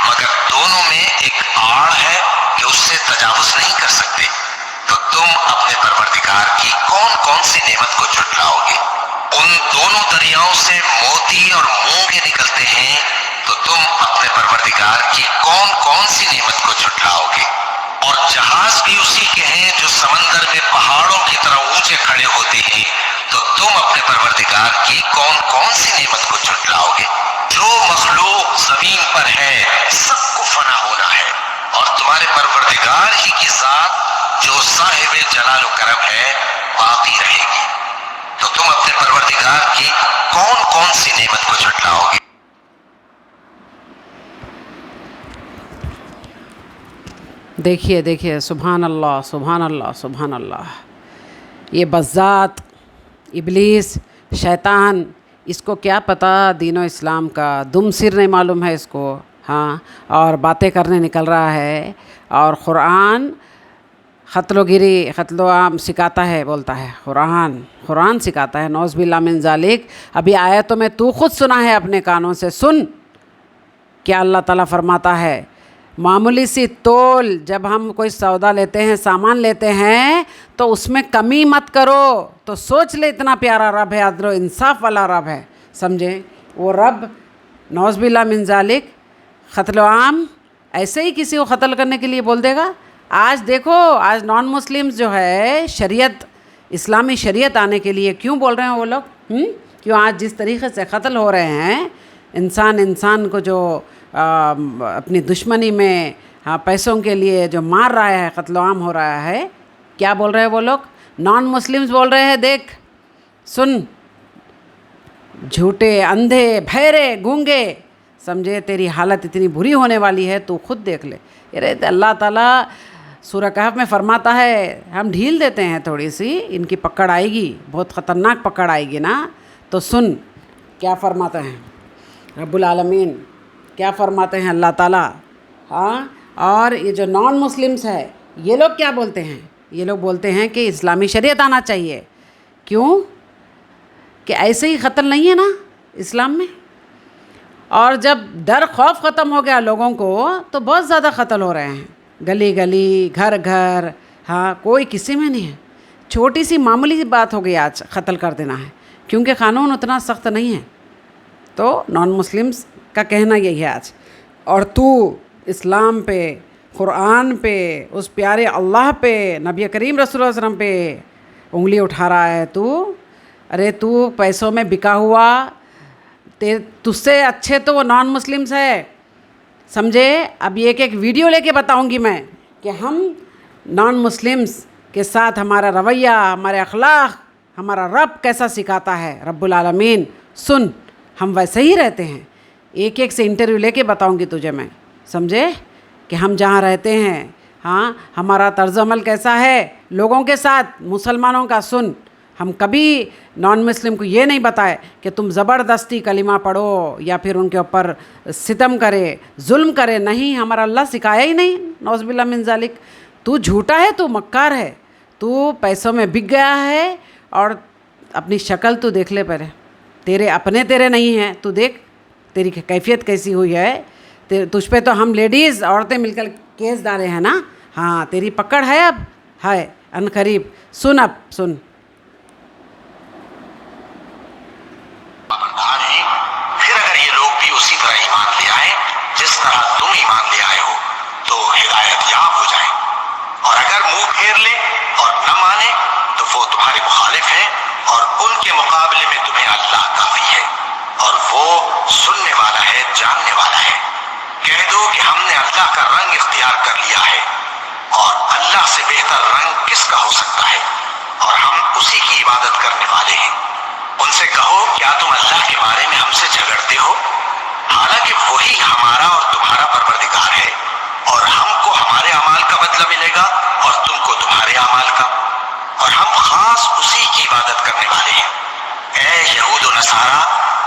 مگر دونوں میں ایک آڑ ہے کہ اس سے تجاوز نہیں کر سکتے، تو تم اپنے پروردگار کی کون کون سی نعمت کو جھٹلاؤ گے؟ ان دونوں دریاؤں سے موتی اور مونگے نکلتے ہیں، تو تم اپنے پروردگار کی کون کون سی نعمت کو جھٹلاؤ گے؟ اور جہاز بھی اسی کے ہیں جو سمندر میں پہاڑوں کی طرح اونچے کھڑے ہوتے ہیں، تو تم اپنے پروردگار کی کون کون سی نعمت کو جھٹلاؤ گے؟ جو مخلوق زمین پر ہے سب کو فنا ہونا ہے، اور تمہارے پروردگار ہی کی ذات جو صاحب جلال و کرم ہے باقی رہے گی، تو تم اپنے پروردگار کی کون کون سی نعمت کو جھٹلاؤ گے؟ دیکھیے دیکھیے، سبحان اللہ سبحان اللہ سبحان اللہ، یہ بذات ابلیس شیطان، اس کو کیا پتہ دین و اسلام کا، دم سر نہیں معلوم ہے اس کو، ہاں، اور باتیں کرنے نکل رہا ہے، اور قرآن قتل و گری قتل و عام سکھاتا ہے، بولتا ہے قرآن سکھاتا ہے، نعوذ باللہ من ذالک۔ ابھی آیتوں میں تو خود سنا ہے، اپنے کانوں سے سن، کیا اللہ تعالیٰ فرماتا ہے، معمولی سی تول، جب ہم کوئی سودا لیتے ہیں، سامان لیتے ہیں، تو اس میں کمی مت کرو، تو سوچ لے اتنا پیارا رب ہے، عدل و انصاف والا رب ہے، سمجھیں؟ وہ رب نعوذ باللہ من ذالک قتل و عام ایسے ہی کسی کو قتل کرنے کے لیے بول دے گا؟ آج دیکھو، آج نان مسلمز جو ہے شریعت، اسلامی شریعت آنے کے لیے کیوں بول رہے ہیں وہ لوگ؟ کیوں آج جس طریقے سے قتل ہو رہے ہیں، انسان کو جو اپنی دشمنی میں پیسوں کے لیے جو مار رہا ہے، قتل و عام ہو رہا ہے، کیا بول رہے ہیں وہ لوگ؟ نان مسلمز بول رہے ہیں، دیکھ سن، جھوٹے، اندھے، بہرے، گونگے، سمجھے تیری حالت اتنی بری ہونے والی ہے، تو خود دیکھ لے۔ یہ اللہ تعالیٰ سورہ کہف میں فرماتا ہے، ہم ڈھیل دیتے ہیں تھوڑی سی، ان کی پکڑ آئے گی، بہت خطرناک پکڑ آئے گی نا، تو سن کیا فرماتے ہیں رب العالمین، کیا فرماتے ہیں اللہ تعالیٰ، ہاں۔ اور یہ جو نان مسلمس ہے، یہ لوگ کیا بولتے ہیں؟ یہ لوگ بولتے ہیں کہ اسلامی شریعت آنا چاہیے، کیوں کہ ایسے ہی قتل نہیں ہے نا اسلام میں، اور جب ڈر خوف ختم ہو گیا لوگوں کو، تو بہت زیادہ قتل ہو رہے ہیں، گلی گلی، گھر گھر، ہاں، کوئی کسی میں نہیں ہے، چھوٹی سی معمولی سی بات ہو گئی آج قتل کر دینا ہے، کیونکہ قانون اتنا سخت نہیں ہے۔ تو نان مسلمس کا کہنا یہی ہے آج، اور تو اسلام پہ، قرآن پہ، اس پیارے اللہ پہ، نبی کریم رسول اللہ علیہ وسلم پہ انگلی اٹھا رہا ہے تو، ارے تو پیسوں میں بکا ہوا، تجھ سے اچھے تو وہ نان مسلمس ہے، سمجھے؟ اب ایک ویڈیو لے کے بتاؤں گی میں کہ ہم نان مسلمس کے ساتھ ہمارا رویہ، ہمارے اخلاق، ہمارا رب کیسا سکھاتا ہے، رب العالمین، سن، ہم ویسے ہی رہتے ہیں، ایک سے انٹرویو لے کے بتاؤں گی تجھے میں، سمجھے؟ کہ ہم جہاں رہتے ہیں، ہاں، ہمارا طرز عمل کیسا ہے لوگوں کے ساتھ، مسلمانوں کا، سن۔ ہم کبھی نان مسلم کو یہ نہیں بتائے کہ تم زبردستی کلمہ پڑھو یا پھر ان کے اوپر ستم کرے، ظلم کرے، نہیں، ہمارا اللہ سکھایا ہی نہیں، نعوذ باللہ من ذالک۔ تو جھوٹا ہے، تو مکار ہے، تو پیسوں میں بک گیا ہے، اور اپنی شکل تو دیکھ لے پہلے، تیرے اپنے تیرے نہیں ہیں، تو دیکھ تیری کیفیت کیسی ہوئی ہے، تجھ پہ تو ہم لیڈیز عورتیں مل کر کیس ڈالے ہیں نا، ہاں، تیری پکڑ ہے، اب ہے ان قریب، سن، اب سن۔ پھر اگر یہ لوگ بھی اسی طرح ایمان لے آئیں جس طرح تم ایمان لے آئے ہو، تو ہدایت یاب ہو جائیں، اور اگر منہ پھیر لے اور نہ مانے تو وہ تمہارے مخالف ہیں، اور ان کے مقابلے میں تمہیں اللہ کافی ہے، اور وہ سننے والا ہے، جاننے والا ہے۔ کہہ دو کہ ہم نے اللہ کا رنگ اختیار کر لیا ہے، اور اللہ سے بہتر رنگ کس کا ہو سکتا ہے، اور ہم اسی کی عبادت کرنے والے ہیں۔ ان سے کہو، کیا تم اللہ کے بارے میں ہم سے جھگڑتے ہو، حالانکہ وہی ہمارا اور تمہارا پروردگار ہے، اور ہم کو ہمارے اعمال کا بدلہ ملے گا اور تم کو تمہارے اعمال کا، اور ہم خاص اسی کی عبادت کرنے والے ہیں۔ اے یہود و نصارہ،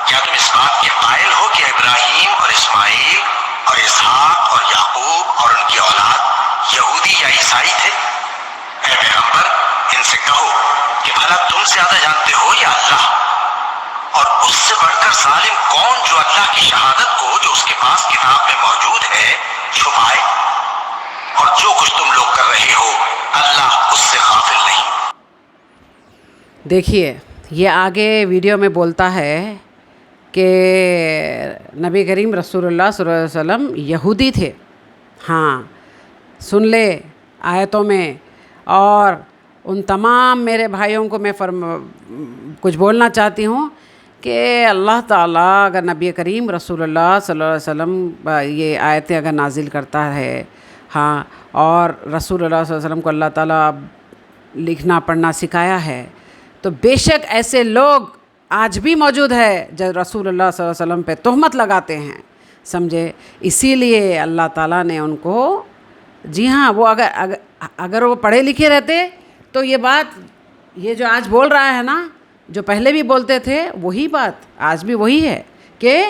کیا تم اس بات کے قائل ہو کہ ابراہیم اور اسماعیل اور اسحاق اور یعقوب اور ان کی اولاد یہودی یا عیسائی تھے؟ اے پیغمبر، ان سے کہو کہ بھلا تم زیادہ جانتے ہو یا اللہ؟ اور اس سے بڑھ کر ظالم کون جو اللہ کی شہادت کو جو اس کے پاس کتاب میں موجود ہے چھپائے؟ اور جو کچھ تم لوگ کر رہے ہو اللہ اس سے غافل نہیں۔ دیکھیے یہ آگے ویڈیو میں بولتا ہے کہ نبی کریم رسول اللہ صلی اللہ علیہ وسلم یہودی تھے۔ ہاں سن لے آیتوں میں، اور ان تمام میرے بھائیوں کو میں کچھ بولنا چاہتی ہوں کہ اللہ تعالیٰ اگر نبی کریم رسول اللہ صلی اللہ علیہ وسلم یہ آیتیں اگر نازل کرتا ہے، ہاں، اور رسول اللہ صلی اللہ علیہ وسلم کو اللہ تعالیٰ لکھنا پڑھنا سکھایا ہے، تو بے شک ایسے لوگ آج بھی موجود ہے جو رسول اللہ صلی اللہ علیہ وسلم پہ تہمت لگاتے ہیں، سمجھے؟ اسی لیے اللہ تعالیٰ نے ان کو، جی ہاں، وہ اگر وہ پڑھے لکھے رہتے تو یہ بات، یہ جو آج بول رہا ہے نا، جو پہلے بھی بولتے تھے وہی بات آج بھی وہی ہے کہ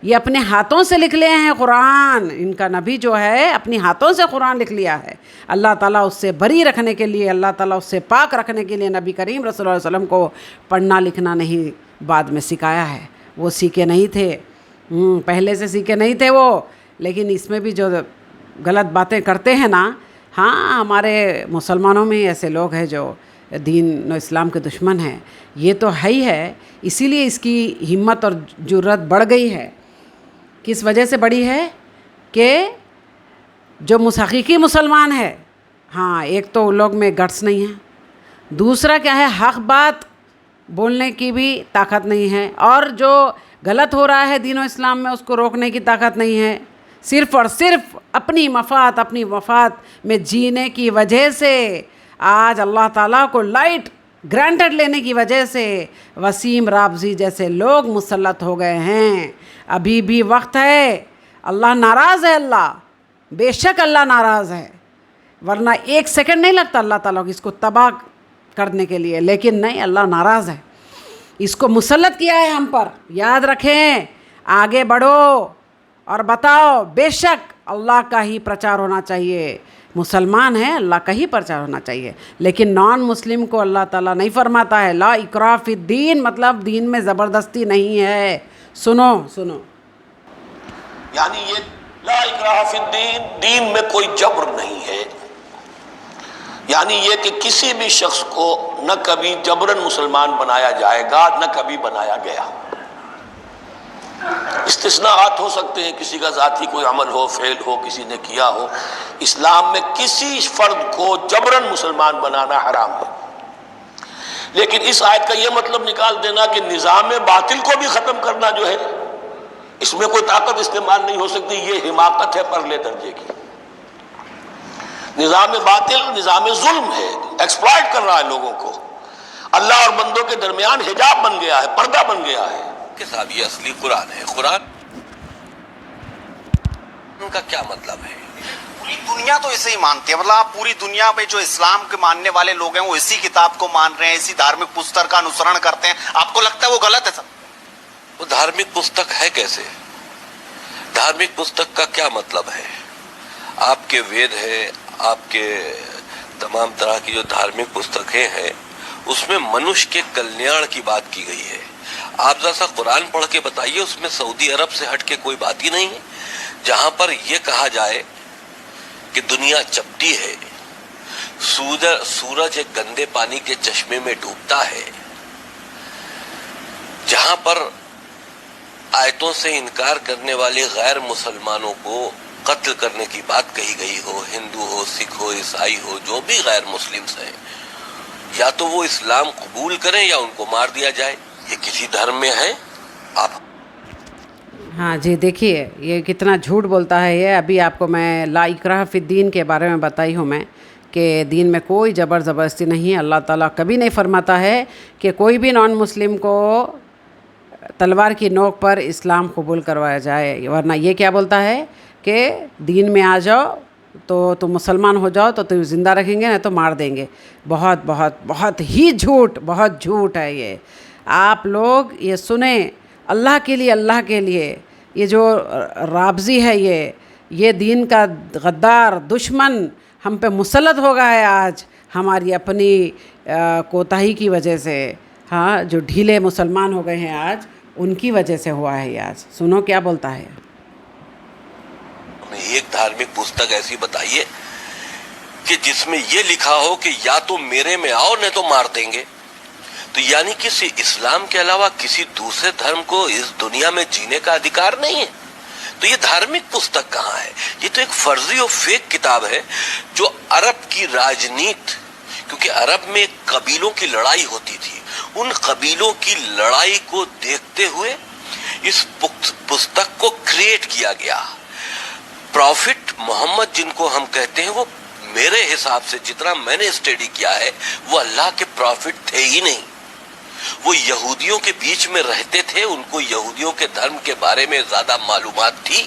یہ اپنے ہاتھوں سے لکھ لے ہیں قرآن، ان کا نبی جو ہے اپنی ہاتھوں سے قرآن لکھ لیا ہے۔ اللہ تعالیٰ اس سے بری رکھنے کے لیے، اللہ تعالیٰ اس سے پاک رکھنے کے لیے نبی کریم رسول اللہ علیہ وسلم کو پڑھنا لکھنا نہیں بعد میں سکھایا ہے۔ وہ سیکھے نہیں تھے، پہلے سے سیکھے نہیں تھے وہ، لیکن اس میں بھی جو غلط باتیں کرتے ہیں نا، ہاں ہمارے مسلمانوں میں ایسے لوگ ہیں جو دین و اسلام کے دشمن ہیں، یہ تو ہے ہی ہے۔ اسی لیے اس کی ہمت اور جرت بڑھ گئی ہے۔ کس وجہ سے بڑی ہے کہ جو حقیقی مسلمان ہے، ہاں، ایک تو لوگ میں گٹس نہیں ہے، دوسرا کیا ہے، حق بات بولنے کی بھی طاقت نہیں ہے، اور جو غلط ہو رہا ہے دین و اسلام میں اس کو روکنے کی طاقت نہیں ہے۔ صرف اور صرف اپنی مفاد میں جینے کی وجہ سے آج اللہ تعالیٰ کو لائٹ گرانٹڈ لینے کی وجہ سے وسیم رابضی جیسے لوگ مسلط ہو گئے ہیں۔ ابھی بھی وقت ہے، اللہ ناراض ہے، اللہ بے شک اللہ ناراض ہے، ورنہ ایک سیکنڈ نہیں لگتا اللہ تعالیٰ کو اس کو تباہ کرنے کے لیے، لیکن نہیں، اللہ ناراض ہے، اس کو مسلط کیا ہے ہم پر۔ یاد رکھیں، آگے بڑھو اور بتاؤ، بے شک اللہ کا ہی پرچار ہونا چاہیے، مسلمان ہیں اللہ کا ہی پرچار ہونا چاہیے، لیکن نان مسلم کو اللہ تعالیٰ نہیں فرماتا ہے لا اکراہ فی الدین، مطلب دین میں زبردستی نہیں ہے۔ سنو یعنی یہ لا اکراہ فی الدین، دین میں کوئی جبر نہیں ہے، یعنی یہ کہ کسی بھی شخص کو نہ کبھی جبراً مسلمان بنایا جائے گا، نہ کبھی بنایا گیا۔ استثناءات ہو سکتے ہیں، کسی کا ذاتی کوئی عمل ہو، فعل ہو، کسی نے کیا ہو۔ اسلام میں کسی فرد کو جبراً مسلمان بنانا حرام ہے، لیکن اس آیت کا یہ مطلب نکال دینا کہ نظام باطل کو بھی ختم کرنا جو ہے اس میں کوئی طاقت استعمال نہیں ہو سکتی، یہ حماقت ہے پرلے درجے کی۔ نظام باطل نظام ظلم ہے، ایکسپلائٹ کر رہا ہے لوگوں کو، اللہ اور بندوں کے درمیان حجاب بن گیا ہے، پردہ بن گیا ہے کہ صاحب یہ اصلی قرآن ہے۔ قرآن کا کیا مطلب ہے؟ پوری دنیا تو اسے ہی مانتی ہے، مطلب آپ پوری دنیا میں جو اسلام کے ماننے والے لوگ ہیں وہ اسی کتاب کو مان رہے ہیں، اسی دھارمک پستک کا انسرن کرتے ہیں۔ آپ کو لگتا ہے وہ غلط ہے سب؟ وہ دھارمک پستک ہے کیسے؟ دھارمک پستک کا کیا مطلب ہے؟ آپ کے وید ہے، آپ کے تمام طرح کی جو دھارمک پستکیں ہیں اس میں منش کے کلیان کی بات کی گئی ہے۔ آپ ذرا سا قرآن پڑھ کے بتائیے، اس میں سعودی عرب سے ہٹ کے کوئی بات ہی نہیں ہے جہاں پر یہ کہا جائے کہ دنیا چپٹی ہے، سورج ایک گندے پانی کے چشمے میں ڈوبتا ہے، جہاں پر آیتوں سے انکار کرنے والے غیر مسلمانوں کو قتل کرنے کی بات کہی گئی ہو، ہندو ہو، سکھ ہو، عیسائی ہو، جو بھی غیر مسلمز ہیں، یا تو وہ اسلام قبول کریں یا ان کو مار دیا جائے۔ یہ کسی دھرم میں ہے؟ آپ ہاں جی، دیکھیے یہ کتنا جھوٹ بولتا ہے یہ۔ ابھی آپ کو میں لا اکراہ فی الدین کے بارے میں بتائی ہوں میں کہ دین میں کوئی زبردستی نہیں ہے۔ اللہ تعالیٰ کبھی نہیں فرماتا ہے کہ کوئی بھی نان مسلم کو تلوار کی نوک پر اسلام قبول کروایا جائے، ورنہ یہ کیا بولتا ہے کہ دین میں آ جاؤ تو تم مسلمان ہو جاؤ تو تم زندہ رکھیں گے، نہیں تو مار دیں گے۔ بہت ہی جھوٹ ہے یہ۔ آپ لوگ یہ سنیں، اللہ کے لیے یہ جو رابضی ہے، یہ دین کا غدار دشمن ہم پہ مسلط ہو گیا ہے آج، ہماری اپنی کوتاہی کی وجہ سے، ہاں جو ڈھیلے مسلمان ہو گئے ہیں آج، ان کی وجہ سے ہوا ہے یہ آج. سنو کیا بولتا ہے. ایک دھارمک پستک ایسی بتائیے کہ جس میں یہ لکھا ہو کہ یا تو میرے میں آؤ نہیں تو مار دیں گے. تو یعنی کسی اسلام کے علاوہ کسی دوسرے دھرم کو اس دنیا میں جینے کا ادھیکار نہیں ہے. تو یہ دھارمک پستک کہاں ہے؟ یہ تو ایک فرضی اور فیک کتاب ہے جو عرب کی راجنیت، کیونکہ عرب میں قبیلوں کی لڑائی ہوتی تھی، ان قبیلوں کی لڑائی کو دیکھتے ہوئے اس پستک کو کریٹ کیا گیا. پروفٹ محمد جن کو ہم کہتے ہیں، وہ میرے حساب سے جتنا میں نے اسٹڈی کیا ہے وہ اللہ کے پروفٹ تھے ہی نہیں. وہ یہودیوں کے بیچ میں رہتے تھے، ان کو یہودیوں کے دھرم کے بارے میں زیادہ معلومات تھی،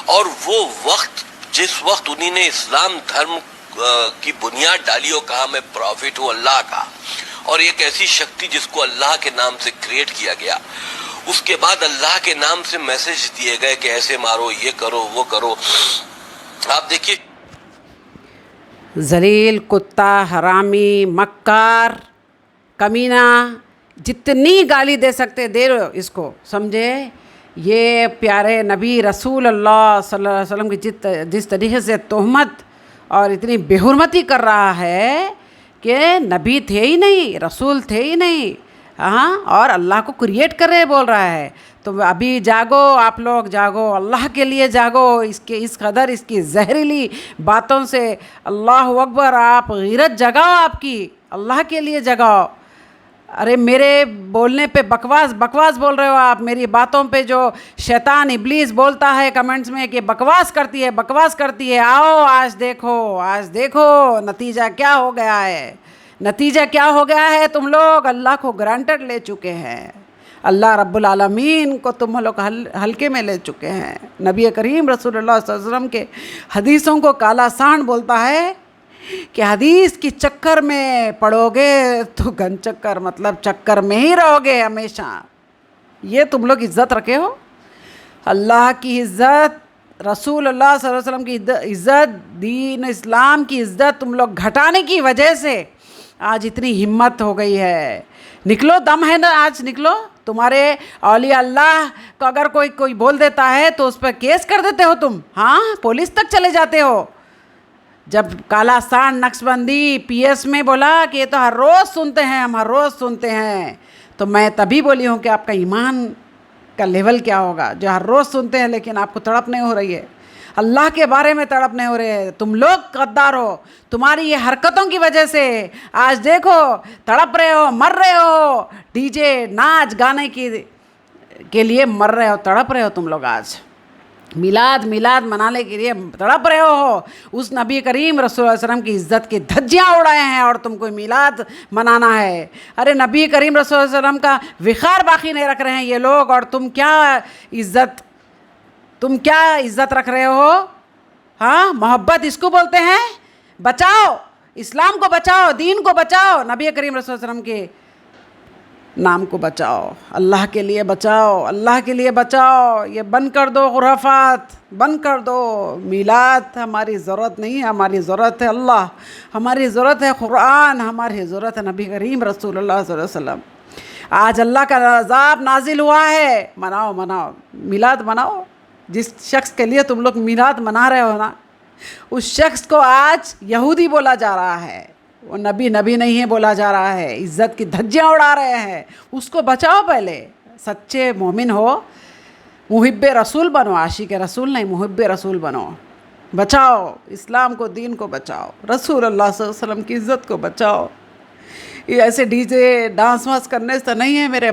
اور وہ وقت جس وقت انہی نے اسلام دھرم کی بنیاد ڈالی اور کہا میں پروفٹ ہوں اللہ کا، اور ایک ایسی شکتی جس کو اللہ کے نام سے کریٹ کیا گیا، اس کے بعد اللہ کے نام سے میسج دیے گئے کہ ایسے مارو، یہ کرو، وہ کرو. آپ دیکھیے ذلیل، کتا، حرامی، مکار، کمینہ، جتنی گالی دے سکتے دے رہے ہو اس کو، سمجھے. یہ پیارے نبی رسول اللہ صلی اللہ علیہ وسلم کی جس طریقے سے تہمت اور اتنی بے حرمتی کر رہا ہے کہ نبی تھے ہی نہیں، رسول تھے ہی نہیں، ہاں، اور اللہ کو کریٹ کر رہے بول رہا ہے. تو ابھی جاگو، آپ لوگ جاگو، اللہ کے لیے جاگو. اس قدر اس کی زہریلی باتوں سے، اللہ اکبر، آپ غیرت جگاؤ، آپ کی اللہ کے لیے جگاؤ. ارے میرے بولنے پہ بکواس بول رہے ہو آپ، میری باتوں پہ جو شیطان ابلیس بولتا ہے کمنٹس میں کہ بکواس کرتی ہے. آؤ آج دیکھو نتیجہ کیا ہو گیا ہے. تم لوگ اللہ کو گرانٹڈ لے چکے ہیں، اللہ رب العالمین کو تم لوگ ہلکے میں لے چکے ہیں. نبی کریم رسول اللہ صلی اللہ علیہ وسلم کے حدیثوں کو کالا سانڈ بولتا ہے کہ حدیث کی چکر میں پڑو گے تو گن چکر، مطلب چکر میں ہی رہو گے ہمیشہ. یہ تم لوگ عزت رکھے ہو، اللہ کی عزت، رسول اللہ صلی اللہ علیہ وسلم کی عزت، دین اسلام کی عزت تم لوگ گھٹانے کی وجہ سے آج اتنی ہمت ہو گئی ہے. نکلو، دم ہے نا، آج نکلو. تمہارے اولیاء اللہ کو اگر کوئی بول دیتا ہے تو اس پہ کیس کر دیتے ہو تم، ہاں، پولیس تک چلے جاتے ہو. جب کالا سانڈ نقش بندی پی ایس میں بولا کہ یہ تو ہر روز سنتے ہیں، تو میں تبھی بولی ہوں کہ آپ کا ایمان کا لیول کیا ہوگا، جو ہر روز سنتے ہیں لیکن آپ کو تڑپ نہیں ہو رہی ہے، اللہ کے بارے میں تڑپ نہیں ہو رہے ہیں. تم لوگ غدار ہو، تمہاری یہ حرکتوں کی وجہ سے آج دیکھو تڑپ رہے ہو، مر رہے ہو. ڈی جے ناچ گانے کے لیے مر رہے ہو، تڑپ رہے ہو تم لوگ. آج میلاد منانے کے لیے تڑپ رہے ہو. اس نبی کریم رسول اللہ علیہ وسلم کی عزت کی دھجیاں اڑائے ہیں اور تم کو میلاد منانا ہے. ارے نبی کریم رسول اللہ علیہ وسلم کا وقار باقی نہیں رکھ رہے ہیں یہ لوگ، اور تم کیا عزت رکھ رہے ہو. ہاں، محبت اس کو بولتے ہیں. بچاؤ اسلام کو، بچاؤ دین کو، بچاؤ نبی کریم رسول اللہ علیہ وسلم کے نام کو بچاؤ، اللہ کے لیے بچاؤ. یہ بند کر دو، خرافات بند کر دو. میلاد ہماری ضرورت نہیں ہے، ہماری ضرورت ہے اللہ، ہماری ضرورت ہے قرآن، ہماری ضرورت ہے نبی کریم رسول اللہ صلی اللہ علیہ وسلم. آج اللہ کا عذاب نازل ہوا ہے، مناؤ میلاد مناؤ. جس شخص کے لیے تم لوگ میلاد منا رہے ہو نا، اس شخص کو آج یہودی بولا جا رہا ہے، وہ نبی نہیں ہے بولا جا رہا ہے، عزت کی دھجیاں اڑا رہے ہیں. اس کو بچاؤ. پہلے سچے مومن ہو، محب رسول بنو، عاشق رسول نہیں، محب رسول بنو. بچاؤ اسلام کو، دین کو بچاؤ، رسول اللہ صلی اللہ علیہ وسلم کی عزت کو بچاؤ. یہ ایسے ڈی جے ڈانس وانس کرنے سے نہیں ہے میرے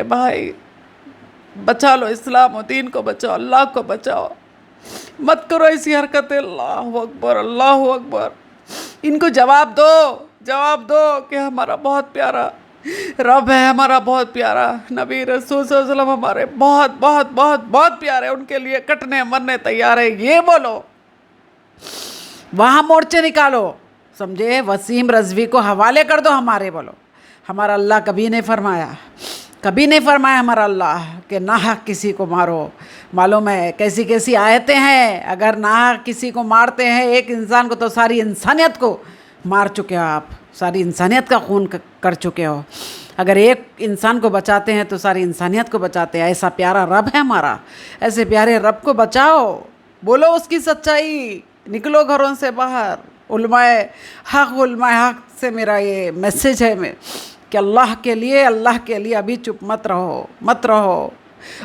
بھائی. بچا لو اسلام و دین کو، بچاؤ اللہ کو بچاؤ. مت کرو ایسی حرکتیں. اللہ اکبر. ان کو جواب دو کہ ہمارا بہت پیارا رب ہے، ہمارا بہت پیارا نبی رسول صلی اللہ علیہ وسلم ہمارے بہت بہت بہت بہت پیارے، ان کے لیے کٹنے مرنے تیار ہے. یہ بولو، وہاں مورچے نکالو، سمجھے. وسیم رضوی کو حوالے کر دو ہمارے. بولو ہمارا اللہ کبھی نہیں فرمایا ہمارا اللہ کہ ناحق کسی کو مارو. معلوم ہے کیسی آیتیں ہیں. اگر ناحق کسی کو مارتے ہیں ایک انسان کو، تو ساری انسانیت کو مار چکے ہو آپ، ساری انسانیت کا خون کر چکے ہو. اگر ایک انسان کو بچاتے ہیں تو ساری انسانیت کو بچاتے ہیں. ایسا پیارا رب ہے ہمارا, ایسے پیارے رب کو بچاؤ, بولو اس کی سچائی, نکلو گھروں سے باہر. علماء حق سے میرا یہ میسیج ہے کہ اللہ کے لیے ابھی چپ مت رہو.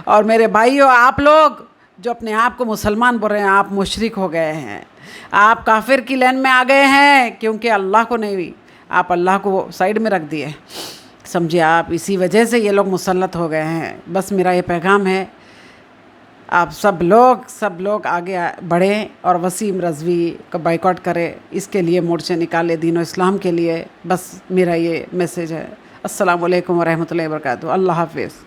اور میرے بھائیوں, آپ لوگ جو اپنے آپ کو مسلمان بول رہے ہیں, آپ مشرک ہو گئے ہیں, آپ کافر کی لین میں آ گئے ہیں, کیونکہ اللہ کو نہیں, آپ اللہ کو سائیڈ میں رکھ دیے. سمجھے آپ, اسی وجہ سے یہ لوگ مسلط ہو گئے ہیں. بس میرا یہ پیغام ہے, آپ سب لوگ آگے بڑھیں اور وسیم رضوی کو بائیکاٹ کرے, اس کے لیے مورچے نکالے دین و اسلام کے لیے. بس میرا یہ میسیج ہے. السلام علیکم ورحمۃ اللہ وبرکاتہ. اللہ حافظ.